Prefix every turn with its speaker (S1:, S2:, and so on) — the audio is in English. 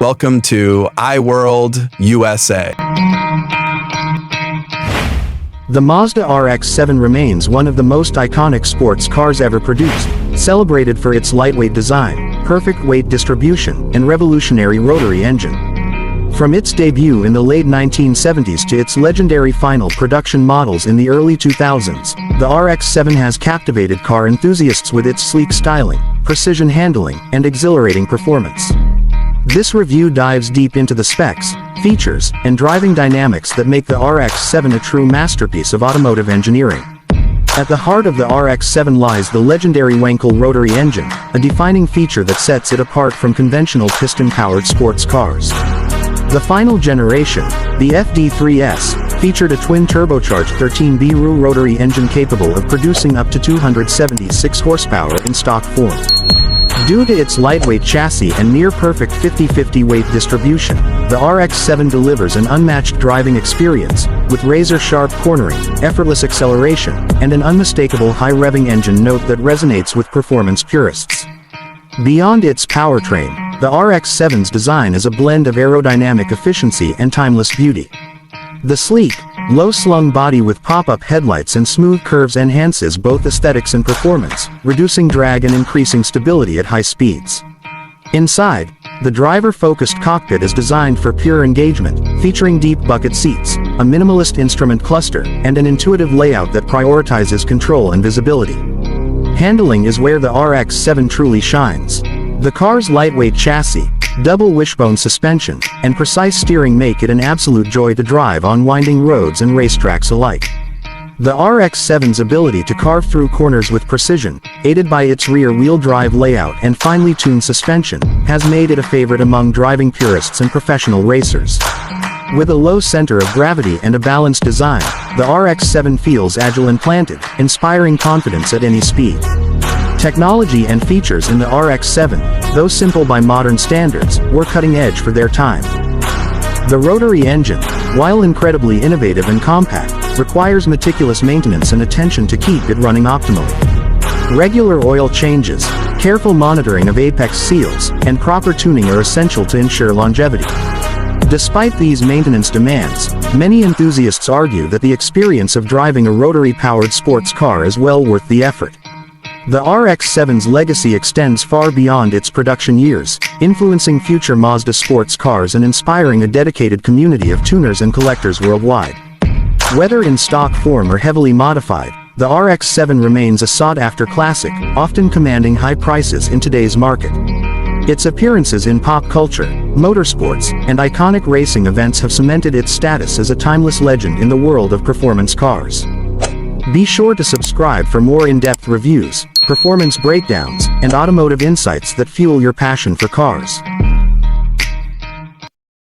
S1: Welcome to iWorld USA.
S2: The Mazda RX-7 remains one of the most iconic sports cars ever produced, celebrated for its lightweight design, perfect weight distribution, and revolutionary rotary engine. From its debut in the late 1970s to its legendary final production models in the early 2000s, the RX-7 has captivated car enthusiasts with its sleek styling, precision handling, and exhilarating performance. This review dives deep into the specs, features, and driving dynamics that make the RX-7 a true masterpiece of automotive engineering. At the heart of the RX-7 lies the legendary Wankel rotary engine, a defining feature that sets it apart from conventional piston-powered sports cars. The final generation, the FD3S, featured a twin-turbocharged 13B rotary engine capable of producing up to 276 horsepower in stock form. Due to its lightweight chassis and near-perfect 50-50 weight distribution, the RX-7 delivers an unmatched driving experience, with razor-sharp cornering, effortless acceleration, and an unmistakable high-revving engine note that resonates with performance purists. Beyond its powertrain, the RX-7's design is a blend of aerodynamic efficiency and timeless beauty. The sleek, low-slung body with pop-up headlights and smooth curves enhances both aesthetics and performance, reducing drag and increasing stability at high speeds. Inside, the driver-focused cockpit is designed for pure engagement, featuring deep bucket seats, a minimalist instrument cluster, and an intuitive layout that prioritizes control and visibility. Handling is where the RX-7 truly shines. The car's lightweight chassis, double wishbone suspension, and precise steering make it an absolute joy to drive on winding roads and racetracks alike. The RX-7's ability to carve through corners with precision, aided by its rear-wheel drive layout and finely tuned suspension, has made it a favorite among driving purists and professional racers. With a low center of gravity and a balanced design, the RX-7 feels agile and planted, inspiring confidence at any speed. Technology and features in the RX-7, though simple by modern standards, were cutting-edge for their time. The rotary engine, while incredibly innovative and compact, requires meticulous maintenance and attention to keep it running optimally. Regular oil changes, careful monitoring of apex seals, and proper tuning are essential to ensure longevity. Despite these maintenance demands, many enthusiasts argue that the experience of driving a rotary-powered sports car is well worth the effort. The RX-7's legacy extends far beyond its production years, influencing future Mazda sports cars and inspiring a dedicated community of tuners and collectors worldwide. Whether in stock form or heavily modified, the RX-7 remains a sought-after classic, often commanding high prices in today's market. Its appearances in pop culture, motorsports, and iconic racing events have cemented its status as a timeless legend in the world of performance cars. Be sure to subscribe for more in-depth reviews, performance breakdowns, and automotive insights that fuel your passion for cars.